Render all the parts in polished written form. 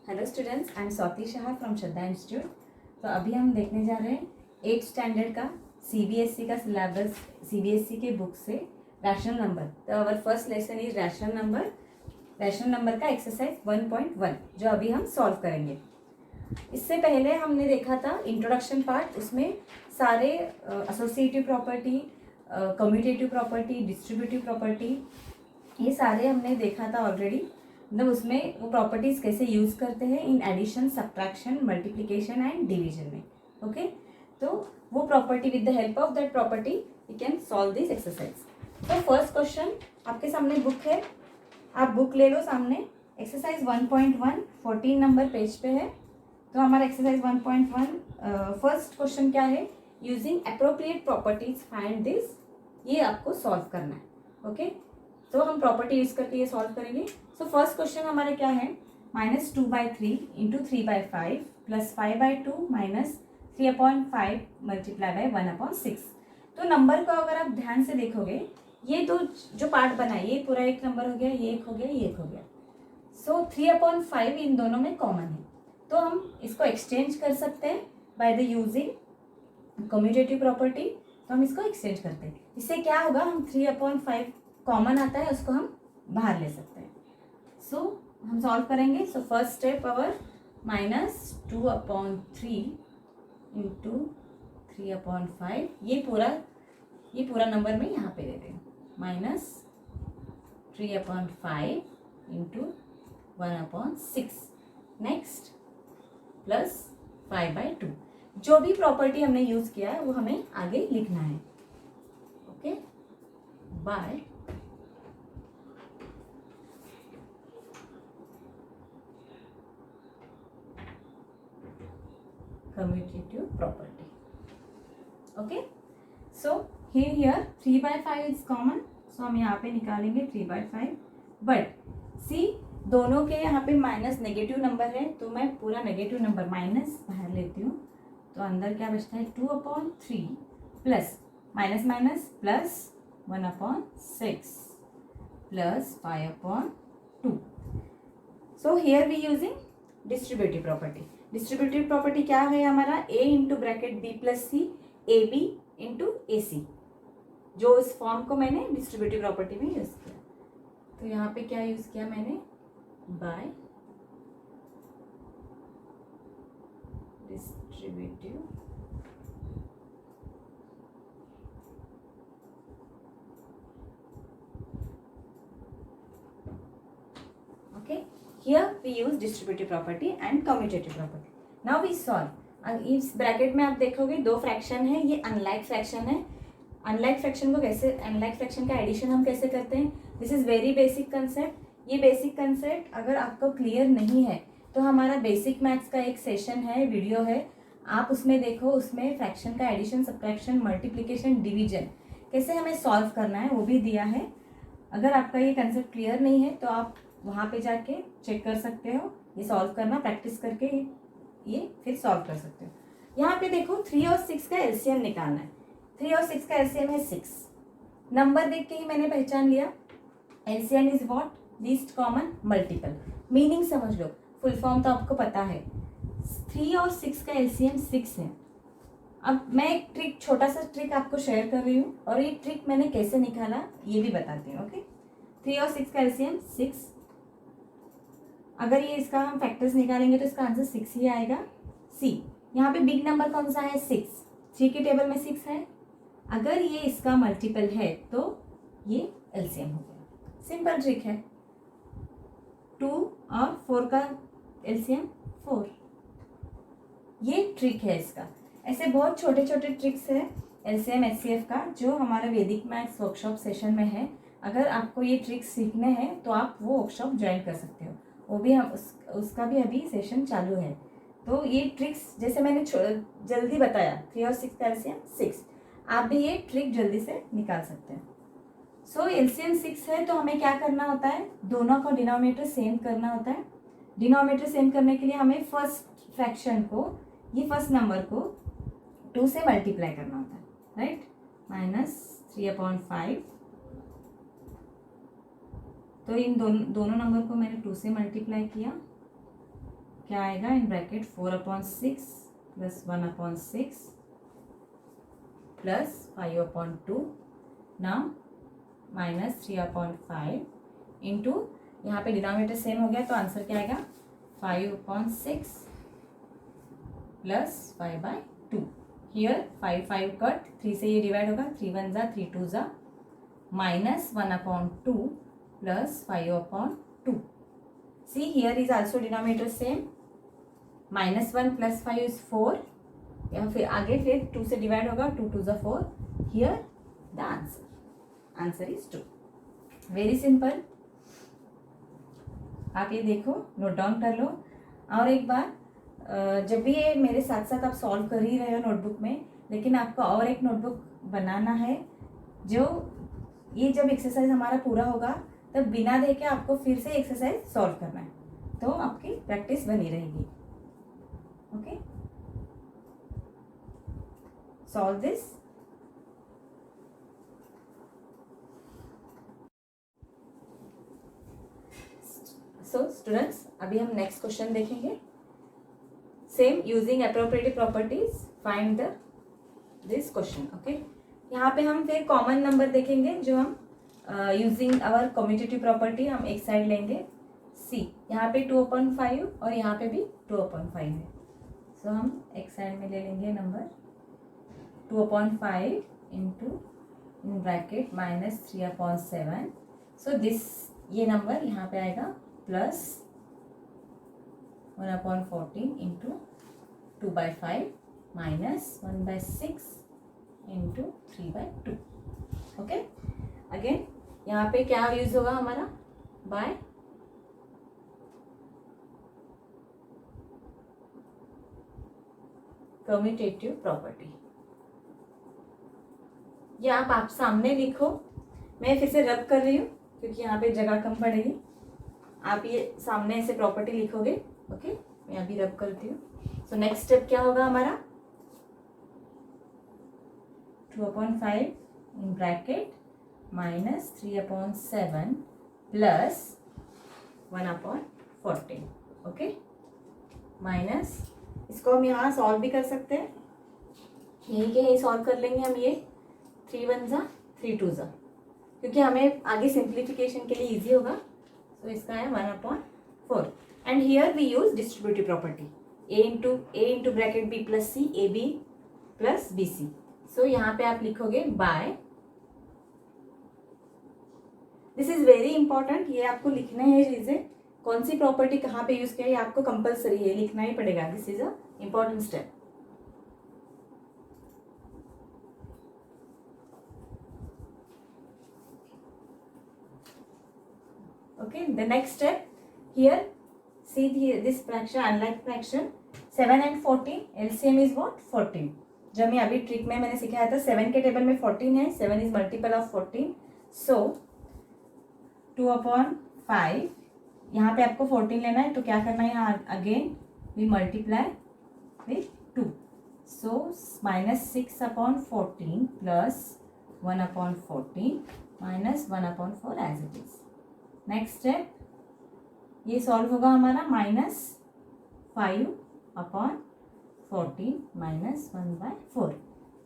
Hello students, I am Swati Shah from Shraddha institute. तो अभी हम देखने जा रहे हैं 8th स्टैंडर्ड का सीबीएसई का सिलेबस, सीबीएसई के बुक से रैशनल नंबर। तो our first lesson is rational number का एक्सरसाइज 1.1 जो अभी हम सॉल्व करेंगे। इससे पहले हमने देखा था इंट्रोडक्शन पार्ट, उसमें सारे associative property, commutative property, distributive property, ये सारे हमने देखा था ऑलरेडी। मतलब उसमें वो प्रॉपर्टीज़ कैसे यूज़ करते हैं इन addition, subtraction, multiplication and division में। ओके, तो वो property, with the help of that property we can solve this exercise. तो फर्स्ट क्वेश्चन आपके सामने बुक है, आप बुक ले लो सामने। एक्सरसाइज 1.1 14 नंबर पेज पे है। तो हमारा एक्सरसाइज 1.1 फर्स्ट क्वेश्चन क्या है, using appropriate properties find this. ये आपको सॉल्व करना है। ओके, तो हम प्रॉपर्टी यूज करके ये सॉल्व करेंगे। सो फर्स्ट क्वेश्चन हमारे क्या है, -2/3 into 3/5 plus 5/2 minus 3/5 multiply by 1/6। तो नंबर को अगर आप ध्यान से देखोगे, ये तो जो पार्ट बना है ये पूरा एक नंबर हो गया, ये एक हो गया, ये एक हो गया। सो 3/5 इन दोनों में कॉमन है, तो हम इसको एक्सचेंज कर सकते हैं by the using commutative property. तो हम इसको एक्सचेंज करते हैं, इससे क्या होगा, हम 3/5 कॉमन आता है उसको हम बाहर ले सकते हैं। सो हम सॉल्व करेंगे। सो फर्स्ट स्टेप अवर -2/3 इंटू 3/5, ये पूरा नंबर में यहाँ पे दे दें, -3/5 इंटू 1/6। Next plus 5/2। जो भी प्रॉपर्टी हमने यूज किया है वो हमें आगे लिखना है। Okay, by commutative property. Okay, so here 3/5 is common, so हम यहाँ पे निकालेंगे 3/5। बट सी दोनों के यहाँ पे माइनस नेगेटिव नंबर है, तो मैं पूरा नेगेटिव नंबर माइनस बाहर लेती हूँ। तो अंदर क्या बचता है, 2/3 plus minus minus plus 1/6 plus 5/2। So here we using distributive property. Distributive property क्या है हमारा, a into bracket b plus c, a b into a c, जो इस फॉर्म को मैंने डिस्ट्रीब्यूटिव प्रॉपर्टी में यूज किया। तो यहाँ पे क्या यूज किया मैंने, bye distributive okay, here we use distributive property and commutative property. Now we solve. इस ब्रैकेट में आप देखोगे दो फ्रैक्शन है, ये अनलाइक फ्रैक्शन है। अनलाइक फ्रैक्शन को कैसे, अनलाइक फ्रैक्शन का एडिशन हम कैसे करते हैं, this is very basic concept. ये बेसिक कंसेप्ट अगर आपको क्लियर नहीं है तो हमारा बेसिक मैथ्स का एक सेशन है, वीडियो है, आप उसमें देखो। उसमें फ्रैक्शन का एडिशन, सब्ट्रैक्शन, मल्टीप्लिकेशन, डिवीजन कैसे हमें सॉल्व करना है वो भी दिया है। अगर आपका ये कंसेप्ट क्लियर नहीं है तो आप वहाँ पे जाके चेक कर सकते हो, ये सॉल्व करना प्रैक्टिस करके ये फिर सॉल्व कर सकते हो। यहाँ पे देखो 3 और 6 का एलसीएम निकालना है। 3 और 6 का एलसीएम है 6। नंबर देख के ही मैंने पहचान लिया, LCM is what, least common multiple. Meaning समझ लो, फुल फॉर्म तो आपको पता है। 3 और 6 का एलसीएम 6 है। अब मैं एक ट्रिक, छोटा सा ट्रिक आपको शेयर कर रही हूँ, और ये ट्रिक मैंने कैसे निकाला ये भी बताती हूँ। ओके, 3 और 6 का एलसीएम 6। अगर ये इसका हम फैक्टर्स निकालेंगे तो इसका आंसर 6 ही आएगा। सी, यहाँ पे बिग नंबर कौन सा है, 6, 3 के टेबल में 6 है। अगर ये इसका मल्टीपल है तो ये एलसीएम हो गया। सिंपल ट्रिक है। 2 और 4 का एलसीएम 4, ये ट्रिक है इसका। ऐसे बहुत छोटे छोटे ट्रिक्स है एलसीएम एचसीएफ का, जो हमारा वैदिक मैथ्स वर्कशॉप सेशन में है। अगर आपको ये ट्रिक्स सीखने हैं तो आप वो वर्कशॉप ज्वाइन कर सकते हो, वो भी हम उसका भी अभी सेशन चालू है। तो ये ट्रिक्स जैसे मैंने जल्दी बताया, 3 और 6 का एलसीएम 6, आप भी ये ट्रिक जल्दी से निकाल सकते हैं। सो एलसीएम 6 है, तो हमें क्या करना होता है, दोनों का डिनोमिनेटर सेम करना होता है। डिनोमिनेटर सेम करने के लिए हमें फर्स्ट फ्रैक्शन को, ये फर्स्ट नंबर को 2 से मल्टीप्लाई करना होता है, राइट। -3/5, तो इन दोनों नंबर को मैंने 2 से मल्टीप्लाई किया, क्या आएगा इन ब्रैकेट 4/6 प्लस 1/6 प्लस 5/2 ना माइनस 3/5 इंटू, यहाँ पे डिनोमिनेटर सेम हो गया तो आंसर क्या आएगा 5/6 प्लस 5/2। हियर 5 कट, 3 से ये डिवाइड होगा, 3 1 जा 3 2 जा minus 1/2 plus 5/2। See here is also denominator same, -1 plus 5 is 4, या फिर आगे फिर 2 से डिवाइड होगा, 2 2 जा 4। Here the answer is 2। Very simple. आप ये देखो, नोट डाउन कर लो। और एक बार जब भी ये मेरे साथ साथ आप सॉल्व कर ही रहे हो नोटबुक में, लेकिन आपको और एक नोटबुक बनाना है, जो ये जब एक्सरसाइज हमारा पूरा होगा तब बिना देखे आपको फिर से एक्सरसाइज सॉल्व करना है, तो आपकी प्रैक्टिस बनी रहेगी। Okay, solve this. So students, अभी हम नेक्स्ट क्वेश्चन देखेंगे। Same using appropriative properties find the this question. Okay, यहाँ पे हम फिर कॉमन नंबर देखेंगे जो हम यूजिंग आवर कम्यूटेटिव प्रॉपर्टी हम एक साइड लेंगे सी। यहाँ पे 2/5 और यहाँ पे भी 2/5 है, सो हम एक साइड में ले लेंगे number 2/5 into in bracket -3/7। So this, ये नंबर यहाँ पे आएगा plus 1/14 into 2/5 minus 1/6 into 3/2। Okay, again यहाँ पे क्या यूज होगा हमारा, बाय कम्यूटेटिव प्रॉपर्टी। ये आप सामने लिखो, मैं फिर से रब कर रही हूँ क्योंकि यहाँ पे जगह कम पड़ेगी। आप ये सामने ऐसे प्रॉपर्टी लिखोगे। ओके, मैं अभी रब करती हूँ। सो नेक्स्ट स्टेप क्या होगा हमारा, 2/5 in bracket -3/7 plus 1/14। Okay, minus, इसको हम यहाँ सॉल्व भी कर सकते हैं, यही के यही सॉल्व कर लेंगे हम। ये 3 1 जा 3 2 जा, क्योंकि हमें आगे सिंप्लीफिकेशन के लिए इजी होगा। तो इसका है 1/4। And here we use distributive property, a into bracket b plus c, a b plus b c. So यहाँ पे आप लिखोगे by, this is very important, ये आपको लिखना है चीजें, कौन सी प्रॉपर्टी कहाँ पे यूज किया, ये आपको कंपलसरी है, लिखना ही पड़ेगा। This is a important step. Okay, the next step here, see this fraction, unlike fraction 7 and 14, LCM is what, 14। जब मैं अभी ट्रिक में मैंने सिखाया था 7 के टेबल में 14 है, 7 इज मल्टीपल ऑफ 14। सो 2/5, यहाँ पे आपको 14 लेना है तो क्या करना है, यहाँ again we multiply with 2। So -6/14 plus 1/14 minus 1/4 as it is. Next step, ये सॉल्व होगा हमारा -5/14 माइनस 1/4।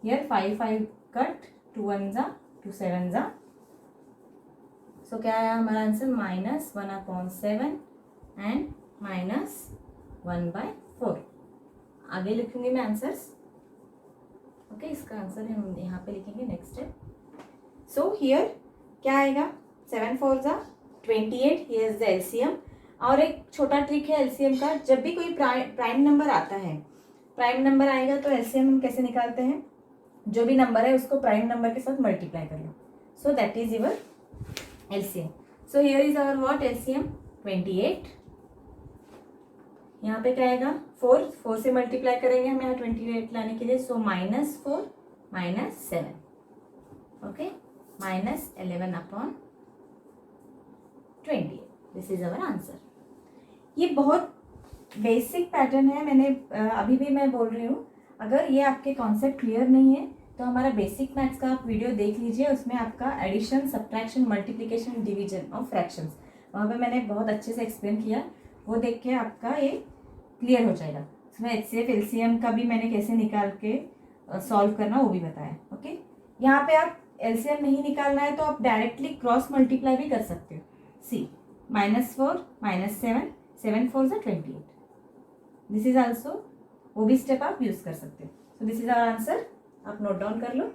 हियर 5 कट, 2 1 जा 2 7 जा। सो क्या आया हमारा आंसर, -1/7 एंड -1/4। आगे लिखूंगी मैं आंसर्स। ओके, इसका आंसर हम यहाँ पे लिखेंगे नेक्स्ट स्टेप। सो हियर क्या आएगा, 7 4 जा 28, हियर इज द एलसीएम। और एक छोटा ट्रिक है एलसीएम का, जब भी कोई प्राइम नंबर आता है, प्राइम नंबर आएगा तो एलसीएम हम कैसे निकालते हैं, जो भी नंबर है उसको प्राइम नंबर के साथ मल्टीप्लाई कर लो। So that is your LCM. So here is our what, LCM 28। यहाँ पे क्या आएगा, 4 से मल्टीप्लाई करेंगे हम यहाँ 28 लाने के लिए। सो -4 -7, okay, -11/28। This is our answer. ये बहुत बेसिक पैटर्न है, मैंने अभी भी मैं बोल रही हूँ, अगर ये आपके कॉन्सेप्ट क्लियर नहीं है तो हमारा बेसिक मैथ्स का आप वीडियो देख लीजिए, उसमें आपका addition, subtraction, multiplication, division of fractions, वहाँ पे मैंने बहुत अच्छे से एक्सप्लेन किया, वो देख के आपका ये क्लियर हो जाएगा। इसमें HCF LCM का भी मैंने कैसे निकाल के सॉल्व करना वो भी बताया। ओके, यहाँ पे आप LCM नहीं निकालना है तो आप डायरेक्टली क्रॉस मल्टीप्लाई भी कर सकते हो। सी -4 -7 7 4 ज़ा 28, दिस इज आल्सो, वो भी स्टेप आप यूज कर सकते हो। So this is our answer, आप नोट डाउन कर लो।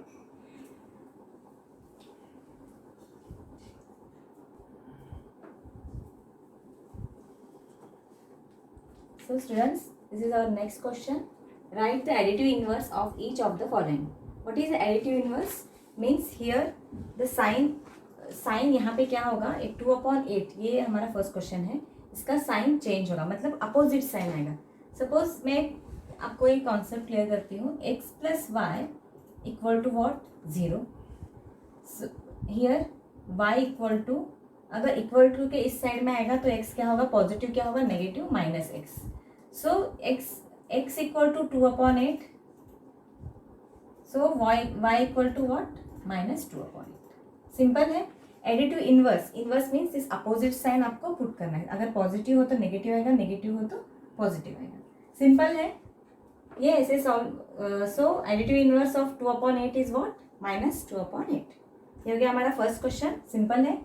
So students, this is our next question. Write the additive inverse of each of the following. What is the additive inverse? Means here the sign यहाँ पे क्या होगा, एक 2/8, ये हमारा फर्स्ट क्वेश्चन है, इसका साइन चेंज होगा, मतलब अपोजिट साइन आएगा। सपोज मैं आपको एक कॉन्सेप्ट क्लियर करती हूँ, x + y equal to what 0। Here y equal to, अगर इक्वल टू के इस साइड में आएगा तो x क्या होगा, पॉजिटिव क्या होगा, negative -x। So x equal to 2/8, so y equal to what -2/8। Simple है। एडिटिव इनवर्स, इनवर्स मीन्स इस अपोजिट साइन आपको पुट करना है, अगर पॉजिटिव हो तो नेगेटिव आएगा, नेगेटिव हो तो पॉजिटिव आएगा। सिंपल है ये, ऐसे solve. So additive inverse of 2/8 is what -2/8। ये हो गया हमारा फर्स्ट क्वेश्चन, सिंपल है।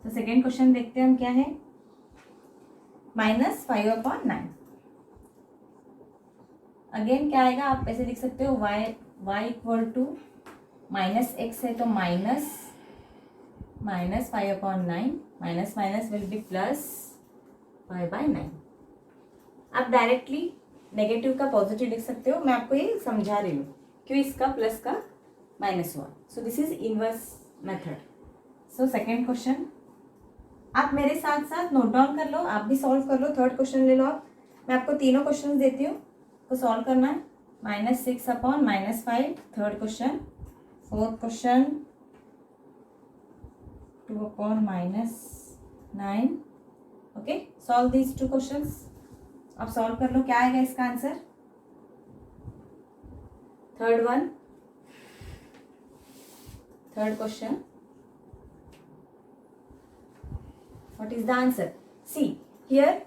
तो सेकेंड क्वेश्चन देखते हैं हम क्या है, -5/9। अगेन क्या आएगा, आप ऐसे लिख सकते हो, y इक्वल टू -x है तो -5/9, माइनस विल बी +5/9। आप डायरेक्टली नेगेटिव का पॉजिटिव लिख सकते हो, मैं आपको ये समझा रही हूँ क्यों इसका प्लस का माइनस हुआ। सो this is inverse method. So second question आप मेरे साथ साथ नोट डाउन कर लो, आप भी सॉल्व कर लो। थर्ड क्वेश्चन ले लो आप, मैं आपको तीनों क्वेश्चन देती हूँ तो सॉल्व करना है। -6/-5 third question, fourth question 2/-9। Okay, solve these 2 questions. आप सॉल्व कर लो, क्या आएगा इसका answer. Third question, what is the answer. See here,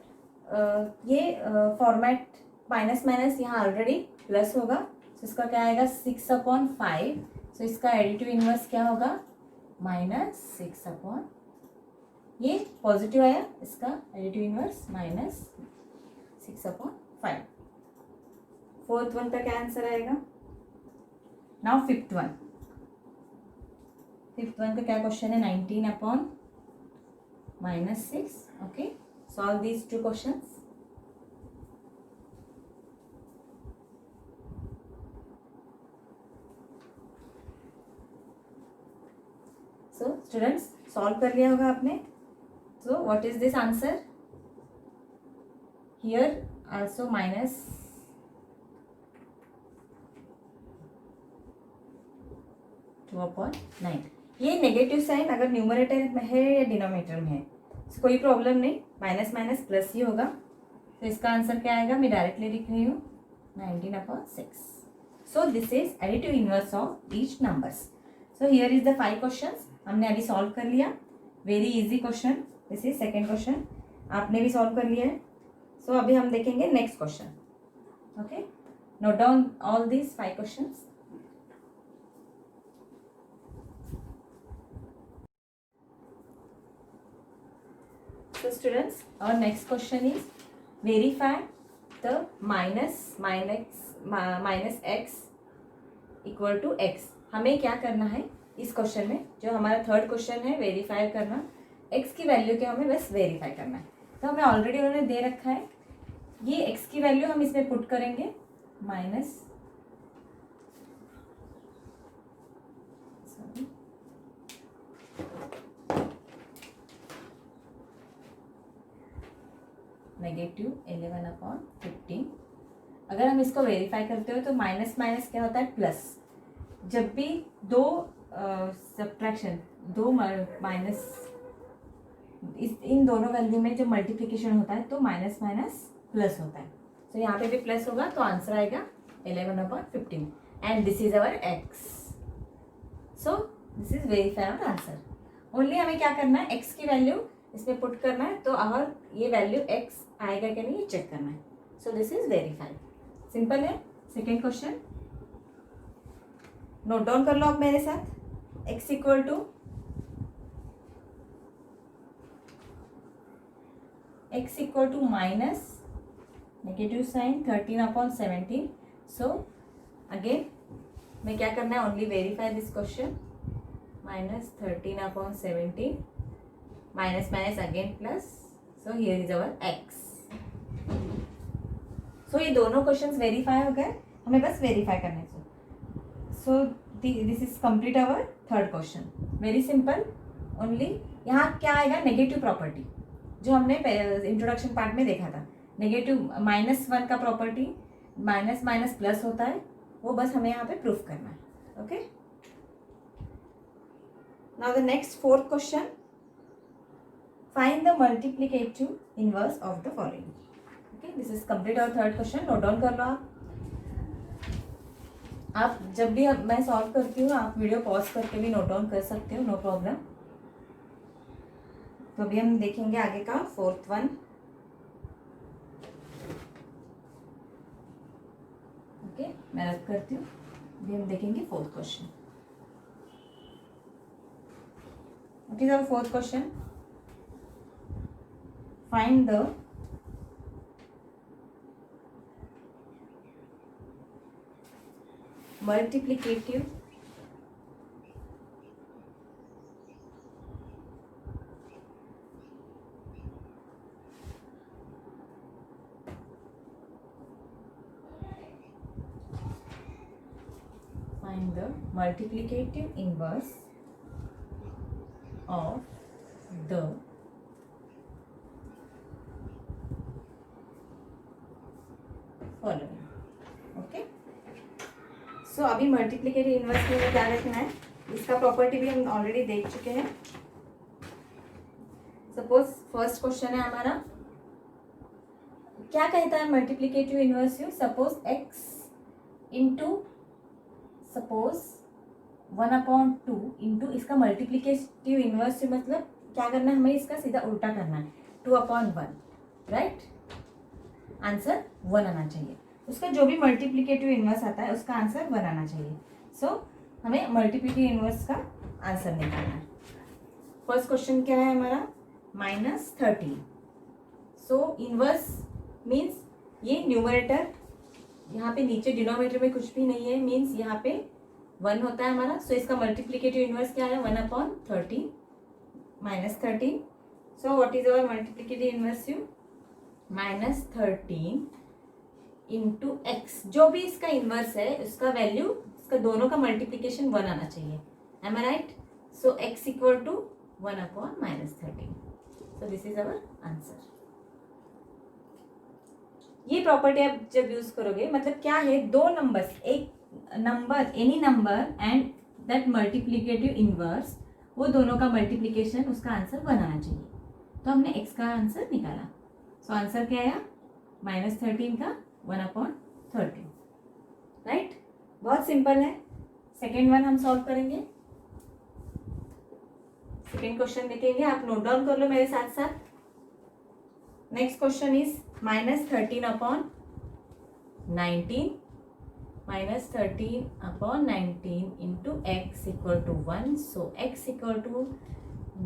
ये फॉर्मेट माइनस यहाँ ऑलरेडी प्लस होगा, तो इसका क्या आएगा 6/5। सो इसका एडिटिव इनवर्स क्या होगा -6/, ये पॉजिटिव आया, इसका एडिटिव इनवर्स -6/5। फोर्थ वन का क्या आंसर आएगा। नाउ फिफ्थ वन का क्या क्वेश्चन है, 19/-6। Okay, solve these 2 questions. So students, solve कर लिया होगा आपने। सो what is this answer, here also -2/9। ये नेगेटिव साइन अगर न्यूमरेटर में है या डिनोमिनेटर में है तो कोई प्रॉब्लम नहीं, माइनस प्लस ही होगा। तो इसका आंसर क्या आएगा, मैं डायरेक्टली लिख रही हूँ 19/6। सो this is additive inverse of each numbers. So here is the 5 questions, हमने अभी सॉल्व कर लिया, very easy question. This is second question, आपने भी सॉल्व कर लिया है। सो अभी हम देखेंगे next question. Okay, note down all these 5 questions. So students, our next question is verify the minus x equal to x। हमें क्या करना है इस क्वेश्चन में, जो हमारा थर्ड क्वेश्चन है, वेरीफाई करना x की वैल्यू क्या, हमें बस वेरीफाई करना है। तो हमें ऑलरेडी उन्होंने दे रखा है, ये x की वैल्यू हम इसमें पुट करेंगे -11/15। अगर हम इसको वेरीफाई करते हो तो माइनस क्या होता है, प्लस। जब भी दो सब्ट्रैक्शन, दो माइनस, इन दोनों वैल्यू में जो मल्टीप्लिकेशन होता है तो माइनस प्लस होता है। तो यहाँ पे भी प्लस होगा, तो आंसर आएगा 11/15 and this is our x। So this is verify our answer. Only हमें क्या करना है, x की वैल्यू इसमें पुट करना है, तो और ये वैल्यू x आएगा क्या नहीं, ये चेक करना है। So this is verified. Simple है. सेकेंड क्वेश्चन नोट डाउन कर लो आप मेरे साथ. x equal to minus negative sign 13/17. So again मैं क्या करना है, only verify this question. Minus 13/17 minus minus again plus. So here is our x. So ये दोनों क्वेश्चंस वेरीफाई हो गए. हमें बस वेरीफाई करने से. सो this is complete our third question. Very simple. Only यहाँ क्या आएगा, नेगेटिव प्रॉपर्टी जो हमने इंट्रोडक्शन पार्ट में देखा था. नेगेटिव -1 का प्रॉपर्टी माइनस माइनस प्लस होता है, वो बस हमें यहाँ पे प्रूफ करना है. Okay. Now the next fourth question. Find the multiplicative inverse of the following. Okay, this is complete our third question. Note down कर लो आप जब भी मैं सॉल्व करती हूँ आप वीडियो पॉज करके भी नोट डाउन कर सकते हो, नो प्रॉब्लम. तो अभी हम देखेंगे आगे का फोर्थ वन. ओके, मैं रख करती हूँ. अभी हम देखेंगे fourth question. Okay, sir fourth question. Find the multiplicative inverse of the following. Okay. So अभी मल्टीप्लिकेटिव इनवर्स में क्या रखना है, इसका प्रॉपर्टी भी हम ऑलरेडी देख चुके हैं. सपोज फर्स्ट क्वेश्चन है हमारा, क्या कहता है multiplicative inverse you. Suppose x into suppose 1/2 into इसका मल्टीप्लिकेटिव इनवर्स यू मतलब क्या करना है, हमें इसका सीधा उल्टा करना है. 2/1. राइट. आंसर 1 आना चाहिए. उसका जो भी मल्टीप्लिकेटिव इनवर्स आता है उसका आंसर 1 आना चाहिए. सो हमें मल्टीप्लिकेटिव इनवर्स का आंसर निकालना है. फर्स्ट क्वेश्चन क्या है हमारा, -13. सो इनवर्स मीन्स ये न्यूमरेटर, यहाँ पे नीचे डिनोमिनेटर में कुछ भी नहीं है, मीन्स यहाँ पे 1 होता है हमारा. सो इसका मल्टीप्लिकेटिव इनवर्स क्या है, 1/13 -13. सो what is our multiplicative inverse you, -13 into x. जो भी इसका इनवर्स है उसका वैल्यू, इसका दोनों का मल्टीप्लिकेशन 1 आना चाहिए. Am I right. So x equal to 1/-13. So this is our answer. ये प्रॉपर्टी आप जब यूज करोगे मतलब क्या है, दो नंबर्स, एक number any number and that multiplicative inverse, वो दोनों का मल्टीप्लिकेशन उसका आंसर 1 आना चाहिए. तो हमने एक्स का आंसर निकाला. सो आंसर क्या आया, -13 का 1/13. राइट. बहुत सिंपल है. सेकेंड वन हम सॉल्व करेंगे. सेकेंड क्वेश्चन देखेंगे, आप नोट डाउन कर लो मेरे साथ साथ. Next question is -13/19 -13/19 into x equal to 1. So x equal to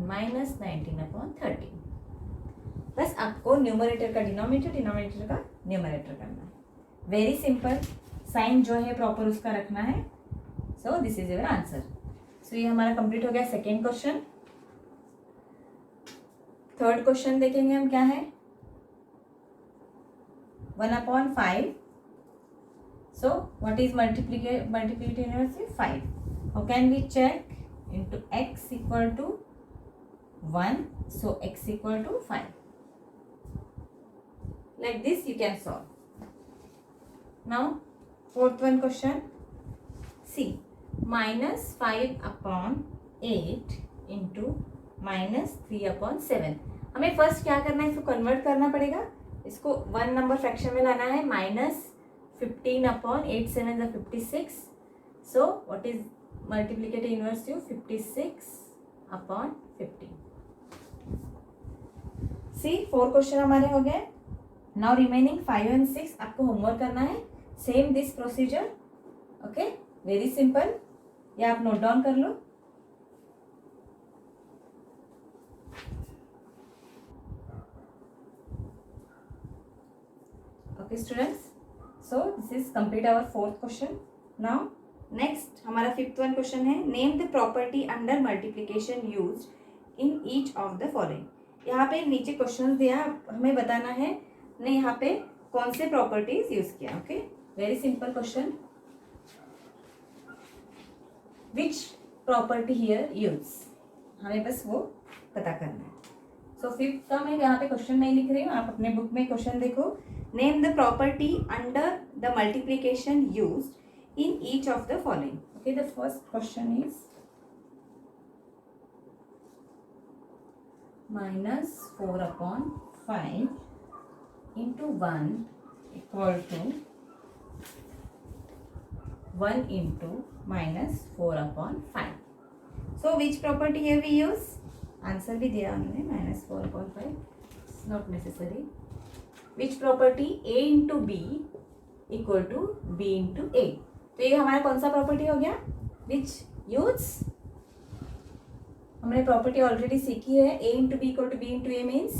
-19/13. बस आपको न्यूमरेटर का डिनोमिनेटर, डिनोमिनेटर का न्यूमरेटर करना है. Very simple. साइन जो है प्रॉपर उसका रखना है. So this is your answer. So ये हमारा कंप्लीट हो गया सेकेंड क्वेश्चन. थर्ड क्वेश्चन देखेंगे हम, क्या है, 1/5. So what is multiplicative inverse, 5. How can we check, into x equal to 1. So x equal to 5. Like this you can solve. Now fourth one question. See, -5/8 into -3/7. हमें first क्या करना है, इसको convert करना पड़ेगा. इसको 1 नंबर फ्रैक्शन में लाना है. -15/8 7 56. So what is multiplicative inverse you, 56/15. See 4 question हमारे हो गए. नाउ रिमेनिंग 5 एंड 6 आपको होमवर्क करना है, same this procedure. Okay, very simple. ये आप नोट डाउन कर लो. Okay students, so this is complete our fourth question. Now next हमारा फिफ्थ वन क्वेश्चन है, name the property under multiplication used in each of the following. यहाँ पे नीचे question दिया, हमें बताना है ने यहाँ पे कौन से प्रॉपर्टीज यूज किया. Okay, very simple question. Which property here use, हमें बस वो पता करना है. सो फिफ्थ का मैं यहाँ पे क्वेश्चन नहीं लिख रही हूँ, आप अपने बुक में क्वेश्चन देखो. Name the property under the multiplication used in each of the following. Okay, the first question is -4/5 into 1 equal to 1 into -4/5. So which property here we use? Answer भी दिया हमने, -4/5. It's not necessary. Which property? A into B equal to B into A. तो ये हमारा कौन सा property हो गया? Which use? हमने प्रॉपर्टी ऑलरेडी सीखी है. A into B equal to B into A means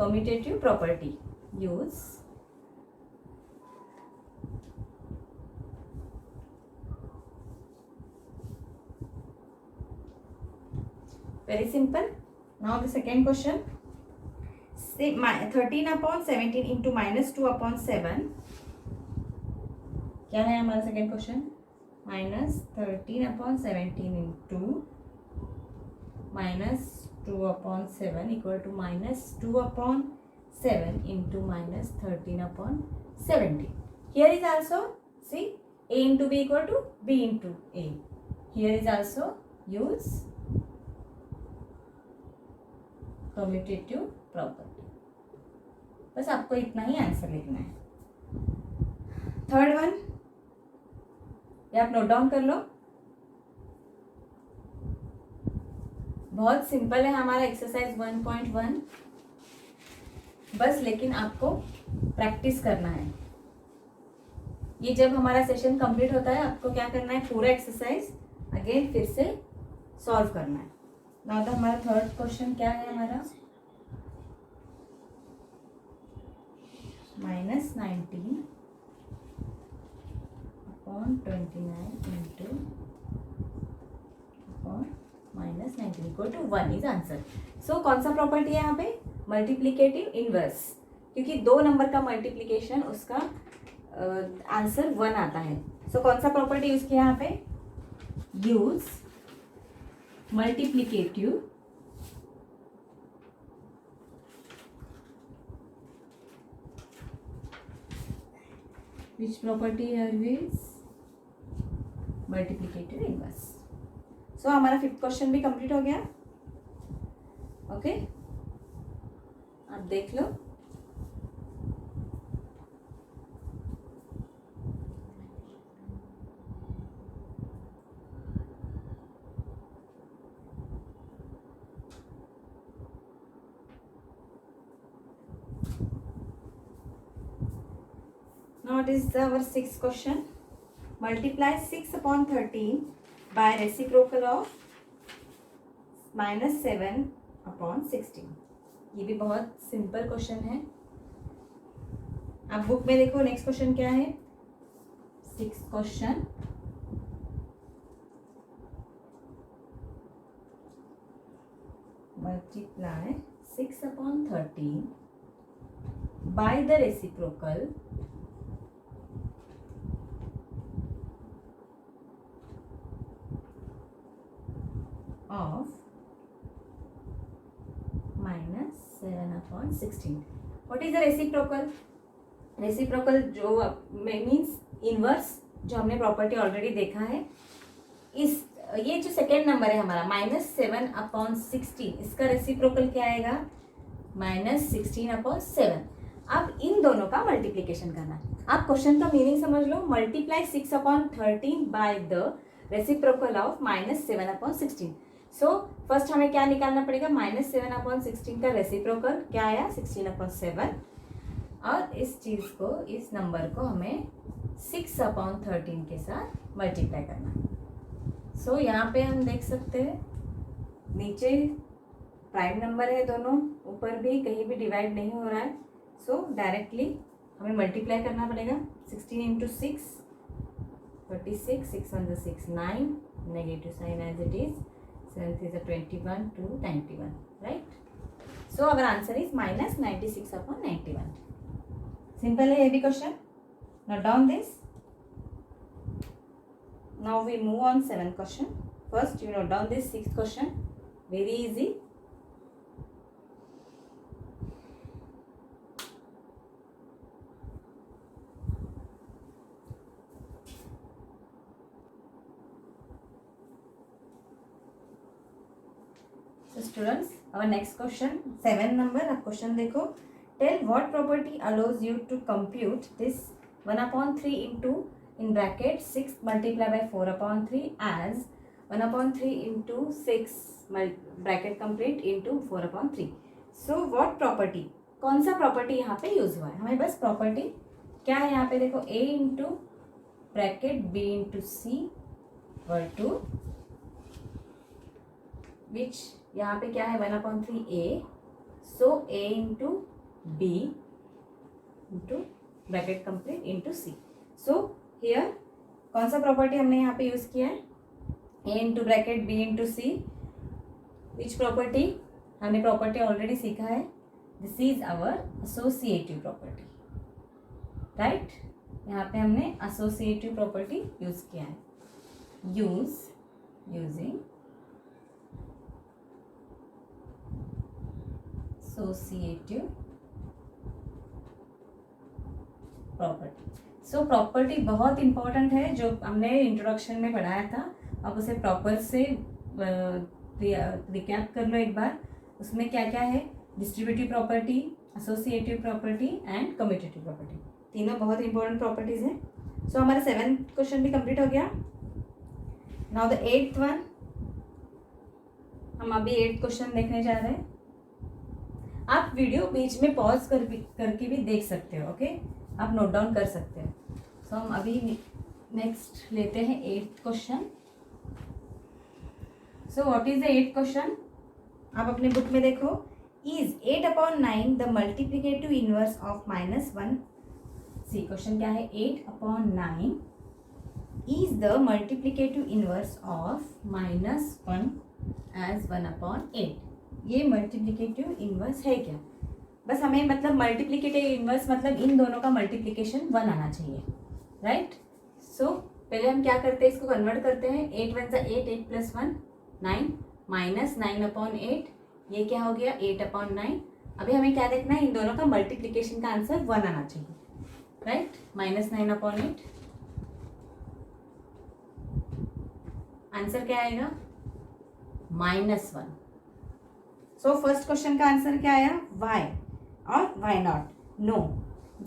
commutative property. Use very simple. Now the second question, say 13/17 into -2/7. क्या है हमारा second question? -13/17 into -2/7 equal to -2/7 into -13/17. Here is also, see, A into B equal to B into A. Here is also use commutative property. बस आपको इतना ही answer लिखना है. Third one, ये आप नोट डाउन कर लो. बहुत सिंपल है हमारा एक्सरसाइज 1.1. बस लेकिन आपको प्रैक्टिस करना है. ये जब हमारा सेशन कंप्लीट होता है, आपको क्या करना है, पूरा एक्सरसाइज अगेन फिर से सॉल्व करना है. नाउ तो हमारा थर्ड क्वेश्चन क्या है हमारा, -19/29 into -19 equal to 1 is answer. So कौन सा प्रॉपर्टी है यहाँ पे? मल्टीप्लिकेटिव इनवर्स, क्योंकि 2 नंबर का मल्टीप्लिकेशन उसका आंसर 1 आता है. सो कौन सा प्रॉपर्टी यूज किया यहाँ पे? Use multiplicative which property here is multiplicative inverse. So हमारा फिफ्थ क्वेश्चन भी कंप्लीट हो गया. ओके, आप देख लो. Now it is our sixth question. Multiply 6/13 by reciprocal of -7/16. ये भी बहुत सिंपल क्वेश्चन है. आप बुक में देखो नेक्स्ट क्वेश्चन क्या है. Sixth question, multiply 6/13 by the reciprocal of -7/16. What is the reciprocal? Reciprocal जो मीन्स इनवर्स, जो हमने प्रॉपर्टी ऑलरेडी देखा है. इस ये जो सेकेंड नंबर है हमारा -7/16, इसका रेसिप्रोकल क्या आएगा? -16/7. अब इन दोनों का मल्टीप्लिकेशन करना है. आप क्वेश्चन का मीनिंग समझ लो. Multiply 6/13 by the reciprocal of -7/16. So first हमें क्या निकालना पड़ेगा? -7/16 का रेसिप्रोकल क्या आया? 16/7. और इस चीज़ को, इस नंबर को हमें 6/13 के साथ मल्टीप्लाई करना है। सो यहाँ पे हम देख सकते हैं नीचे प्राइम नंबर है दोनों, ऊपर भी कहीं भी डिवाइड नहीं हो रहा है। सो डायरेक्टली हमें मल्टीप्लाई करना पड़ेगा। 16 into 6 36, 6 1 6 9, negative sign as it is, 7 is 21 to 91, right? So our answer is minus 96/91. Simple है ये भी question. Note down this. Now we move on 7th question. First you note down this 6th question. Very easy. So students, our next question, 7 number. अब question देखो. Tell what property allows you to compute this 1/3 into in bracket 6 multiplied by 4/3 as 1/3 into 6 bracket complete into 4/3. So what property, कौन सा property यहाँ पे use हुआ है? हमें बस प्रॉपर्टी क्या है यहाँ पे देखो, a into bracket b into c और टू विच यहाँ पे क्या है 1/3 a, so a into b into bracket complete into c. So here कौन सा प्रॉपर्टी हमने यहाँ पे यूज किया है? a into bracket b into c. Which property? हमने प्रॉपर्टी ऑलरेडी सीखा है. This is our associative property, right? यहाँ पे हमने एसोसिएटिव प्रॉपर्टी यूज किया है. Using associative property. So property बहुत इंपॉर्टेंट है, जो हमने इंट्रोडक्शन में पढ़ाया था. अब उसे प्रॉपर से रिकैप कर लो एक बार. उसमें क्या क्या है? Distributive property, associative property and commutative property. तीनों बहुत इंपॉर्टेंट प्रॉपर्टीज हैं. सो हमारा 7th क्वेश्चन भी कंप्लीट हो गया. Now the 8th one. हम अभी 8th क्वेश्चन देखने जा रहे हैं. आप वीडियो बीच में पॉज करके भी देख सकते हो. ओके, आप नोट डाउन कर सकते हो. सो हम अभी नेक्स्ट लेते हैं 8th question. So what is the 8th question? आप अपने बुक में देखो. Is 8/9 the multiplicative inverse of -1? See question क्या है? 8/9 is the multiplicative inverse of -1 as 1/8. ये मल्टीप्लिकेटिव इनवर्स है क्या? बस हमें मतलब मल्टीप्लिकेटिव इनवर्स मतलब इन दोनों का मल्टीप्लिकेशन 1 आना चाहिए, राइट? सो पहले हम क्या करते हैं, इसको कन्वर्ट करते हैं. 8 1 8, 8 + 1 9, माइनस 9/8. ये क्या हो गया? 8/9. अभी हमें क्या देखना है? इन दोनों का मल्टीप्लिकेशन का आंसर 1 आना चाहिए, राइट? -9/8. आंसर क्या आएगा? -1. सो फर्स्ट क्वेश्चन का आंसर क्या आया? वाई और why not? No,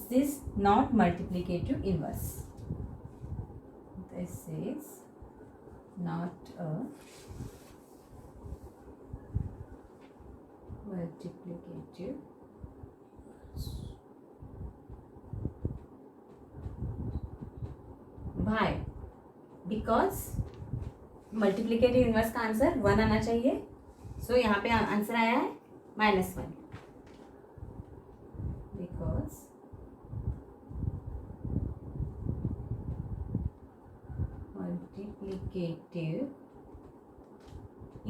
this not multiplicative inverse. This is not a multiplicative why? Because multiplicative inverse का आंसर 1 आना चाहिए. सो यहाँ पे आंसर आया है -1. Because multiplicative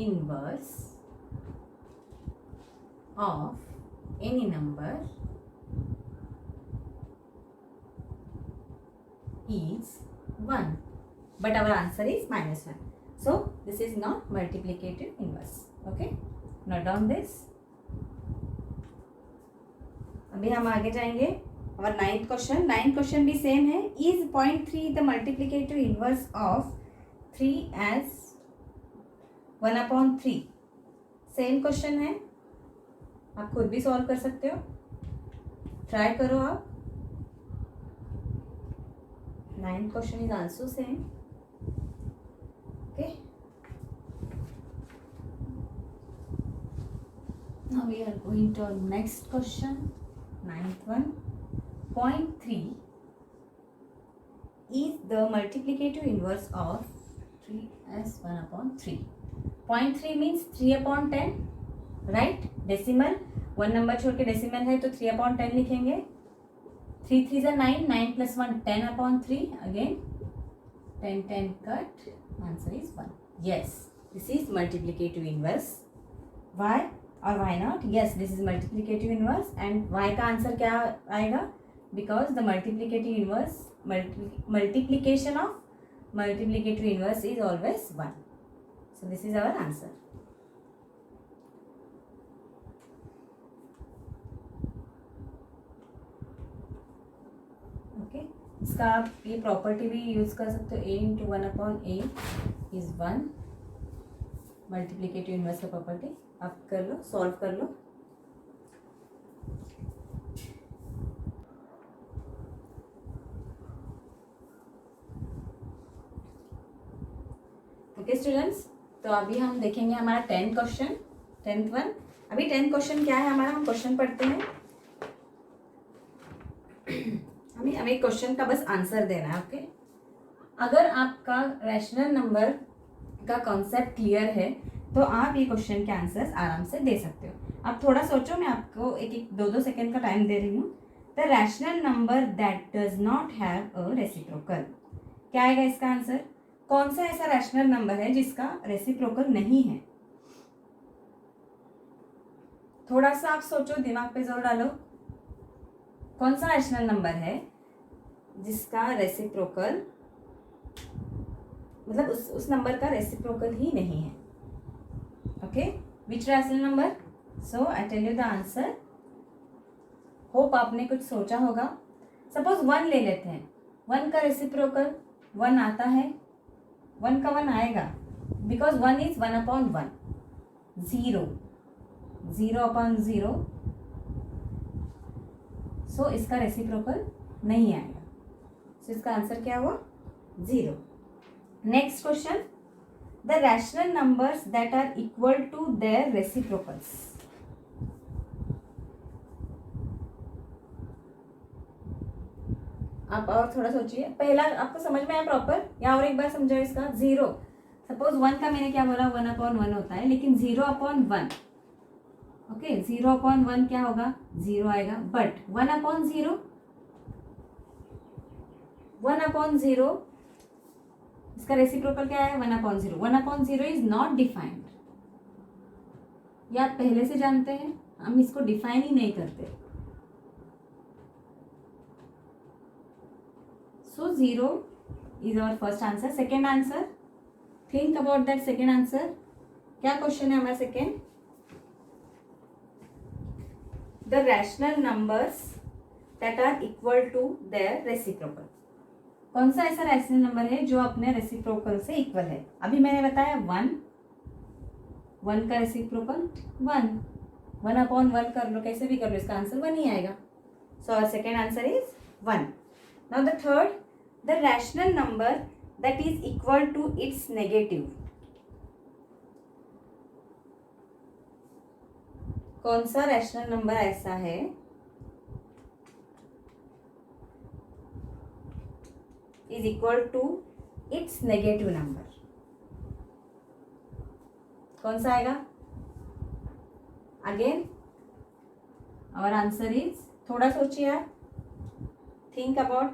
inverse of any number is 1, but our answer is -1. So this is not multiplicative inverse. Okay, note down this. अभी हम आगे जाएंगे. और 9th क्वेश्चन. 9th क्वेश्चन भी सेम है. Is 0.3 the multiplicative inverse of 3 as 1/3? Same question है, आप खुद भी सॉल्व कर सकते हो. ट्राई करो आप. 9th question is also same. Okay, now we are going to next question, 9th one. 0.3 is the multiplicative inverse of 3 as 1/3. 0.3 means 3/10, right. Decimal 1 number छोड़ के डेसिमल है तो 3/10 लिखेंगे. 3 3 is 9, 9 plus 1 10/3. Again 10 10 cut, answer is 1. Yes, this is multiplicative inverse. Why or why not? Yes, this is multiplicative inverse. And y का answer क्या आएगा? Because the multiplicative inverse, multiplication of multiplicative inverse is always 1. So this is our answer. Okay, इसका आप ये property भी use कर सकते हो. a into 1/a is 1. Multiplicative inverse का प्रॉपर्टी आप कर लो, सॉल्व कर लो. ओके स्टूडेंट्स, तो अभी हम देखेंगे हमारा 10th क्वेश्चन, 10th वन. अभी 10th क्वेश्चन क्या है हमारा, हम क्वेश्चन पढ़ते हैं. हमें क्वेश्चन का बस आंसर देना है. ओके, अगर आपका रैशनल नंबर का कॉन्सेप्ट क्लियर है तो आप ये क्वेश्चन के आंसर्स आराम से दे सकते हो. आप थोड़ा सोचो, मैं आपको एक 2-2 सेकेंड का टाइम दे रही हूँ. The rational number that does not have a reciprocal. क्या आएगा इसका आंसर? कौन सा ऐसा रैशनल नंबर है जिसका रेसिप्रोकल नहीं है? थोड़ा सा आप सोचो, दिमाग पे जोर डालो. कौन सा रैशनल नंबर है जिसका रेसिप्रोकल, मतलब उस नंबर का रेसिप्रोकल ही नहीं है? Okay, which rational number? So I tell you the answer. Hope आपने कुछ सोचा होगा. सपोज 1 ले लेते हैं. 1 का रेसिप्रोकल 1 आता है. 1 का 1 आएगा बिकॉज 1 इज 1/1. 0 0/0. सो इसका रेसिप्रोकल नहीं आएगा. सो इसका आंसर क्या हुआ? 0. Next question, the rational numbers that are equal to their reciprocals. आप और थोड़ा सोचिए. पहला आपको समझ में आया प्रॉपर, या और एक बार समझो इसका. 0, सपोज 1 का मैंने क्या बोला, 1/1 होता है, लेकिन 0/1. ओके, 0/1 क्या होगा? 0 आएगा. बट 1/0, 1/0 इसका रेसिप्रोकल क्या है? 1/0. 1/0 इज नॉट डिफाइंड. ये आप पहले से जानते हैं, हम इसको डिफाइन ही नहीं करते. So 0 is our first answer. Second answer, think about that second answer. क्या क्वेश्चन है हमारा second? The rational numbers that are equal to their reciprocal. कौन सा ऐसा रैशनल नंबर है जो अपने रेसिप्रोकल से इक्वल है? अभी मैंने बताया 1 का रेसिप्रोकल 1. 1/1 कर लो, कैसे भी कर लो, इसका आंसर 1 ही आएगा. So our second answer is 1. Now the third, the rational number that is equal to its negative. कौन सा रैशनल नंबर ऐसा है is equal to its negative number? कौन सा आएगा? अगेन आवर आंसर इज, थोड़ा सोचिए आप, थिंक अबाउट.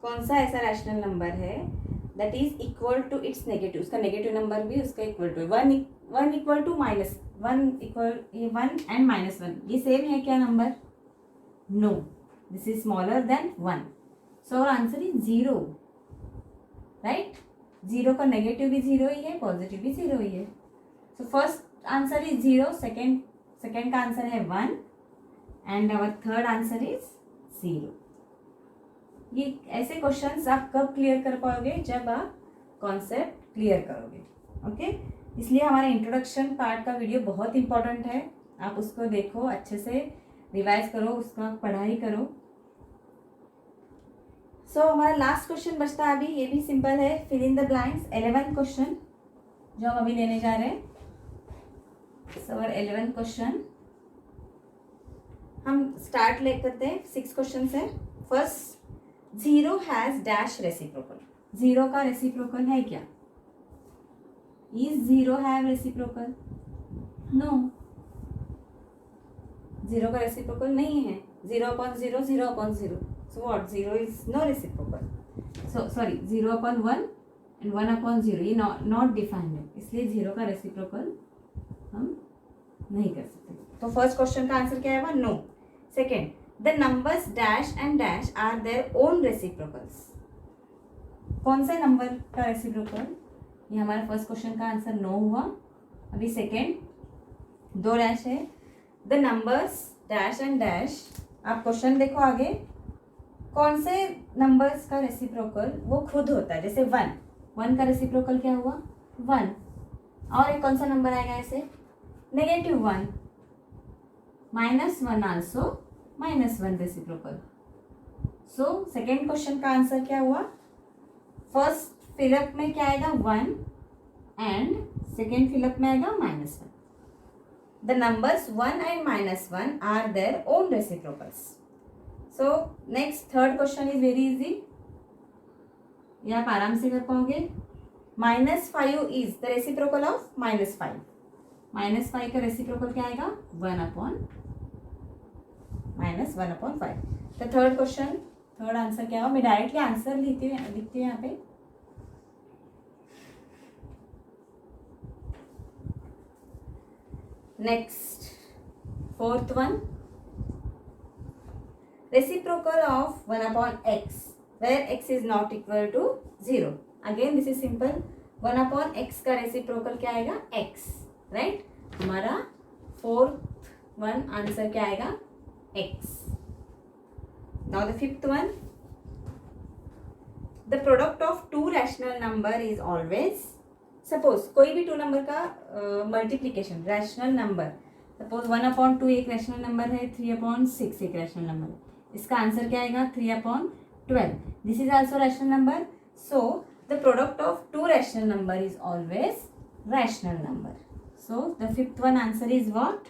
कौन सा ऐसा रैशनल नंबर है that is equal to its negative? उसका नेगेटिव नंबर भी उसका equal to 1 equal to -1 equal 1 and -1. ये सेम है क्या number? No, this is smaller than 1. So our answer is 0. Right, 0 का नेगेटिव भी 0 ही है, पॉजिटिव भी 0 ही है. So first answer is 0, second का आंसर है 1 and our third answer is 0. ये ऐसे क्वेश्चंस आप कब क्लियर कर पाओगे? जब आप कॉन्सेप्ट क्लियर करोगे. ओके, इसलिए हमारा इंट्रोडक्शन पार्ट का वीडियो बहुत इंपॉर्टेंट है. आप उसको देखो, अच्छे से रिवाइज करो, उसका पढ़ाई करो. सो हमारा लास्ट क्वेश्चन बचता है अभी. ये भी सिंपल है, fill in the blanks. 11th question जो हम अभी लेने जा रहे हैं. सो 11th क्वेश्चन, हम स्टार्ट ले करते हैं। 6 क्वेश्चन है। First, 0 has dash reciprocal. 0 का रेसिप्रोकल है क्या? Is 0 have reciprocal? नो, 0 का रेसिप्रोकल नहीं है। 0/0, 0/0, so what? 0 is no reciprocal. So sorry, 0/1 and 1/0 ये नॉट डिफाइंड है, इसलिए 0 का रेसिप्रोकल हम नहीं कर सकते। तो फर्स्ट क्वेश्चन का आंसर क्या आएगा? No. Second, the numbers dash and dash are their own reciprocals. कौन से नंबर का रेसिप्रोकल? ये हमारा फर्स्ट क्वेश्चन का आंसर नो हुआ। अभी सेकेंड, 2 डैश है। The numbers dash and dash, आप क्वेश्चन देखो आगे, कौन से नंबर्स का रेसिप्रोकल वो खुद होता है? जैसे 1 का रेसिप्रोकल क्या हुआ? 1। और एक कौन सा नंबर आएगा ऐसे? -1, -1 also -1 reciprocal. So second question का आंसर क्या हुआ? फर्स्ट फिलअप में क्या आएगा? 1 एंड सेकेंड फिलअप में आएगा -1। The numbers 1 and -1 are their own reciprocals. So next third question is very easy, ये आप आराम से कर पाओगे। -5 इज द रेसिप्रोकल ऑफ -5। -5 का रेसिप्रोकल क्या आएगा? 1/-1/5। तो थर्ड क्वेश्चन, थर्ड आंसर क्या होगा? मैं डायरेक्टली आंसर लिखती हूँ यहाँ पे। Next, fourth one, reciprocal of 1/x where x is not equal to 0. Again this is simple, 1/x का रेसिप्रोकल क्या आएगा? x, right? हमारा फोर्थ वन आंसर क्या आएगा? x. Now the fifth one, the product of 2 rational number is always, suppose कोई भी 2 number का multiplication rational number, suppose 1/2 एक रैशनल नंबर है, 3/6 एक रैशनल नंबर है, इसका आंसर क्या आएगा? 3/12। This is also rational number, so the product of 2 rational number is always rational number. So the fifth one answer is what?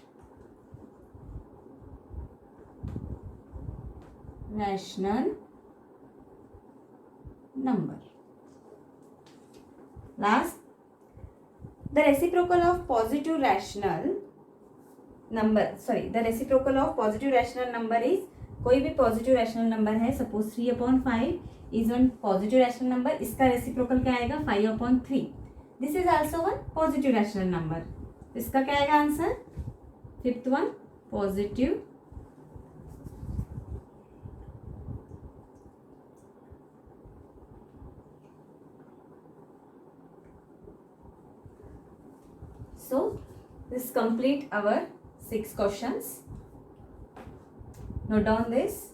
Rational number. Last, the reciprocal of positive rational number, sorry, the reciprocal of positive rational number is, कोई भी positive rational number है, suppose 3/5 is one positive rational number, इसका reciprocal क्या आएगा? 5/3। This is also one positive rational number, इसका क्या आएगा answer? Fifth one, positive So this complete our 6 questions. Note down this.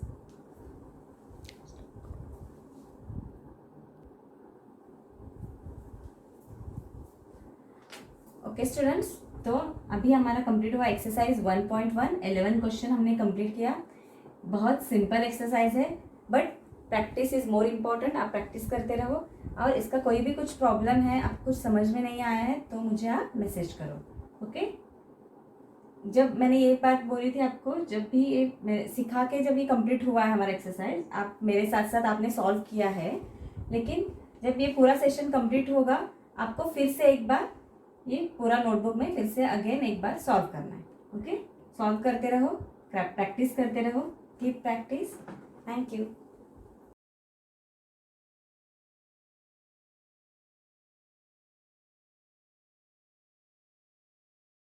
Okay students, तो अभी हमारा कंप्लीट हुआ एक्सरसाइज 1.1, 11 क्वेश्चन हमने कंप्लीट किया। बहुत सिंपल एक्सरसाइज है, but practice is more important. आप प्रैक्टिस करते रहो, और इसका कोई भी कुछ प्रॉब्लम है, आपको कुछ समझ में नहीं आया है, तो मुझे आप मैसेज करो। ओके, जब मैंने ये बात बोली थी आपको, जब भी ये सिखा के जब ये कंप्लीट हुआ है हमारा एक्सरसाइज, आप मेरे साथ साथ आपने सॉल्व किया है, लेकिन जब ये पूरा सेशन कंप्लीट होगा, आपको फिर से एक बार ये पूरा नोटबुक में फिर से अगेन एक बार सॉल्व करना है। ओके, सॉल्व करते रहो, प्रैक्टिस करते रहो, कीप प्रैक्टिस। Thank you.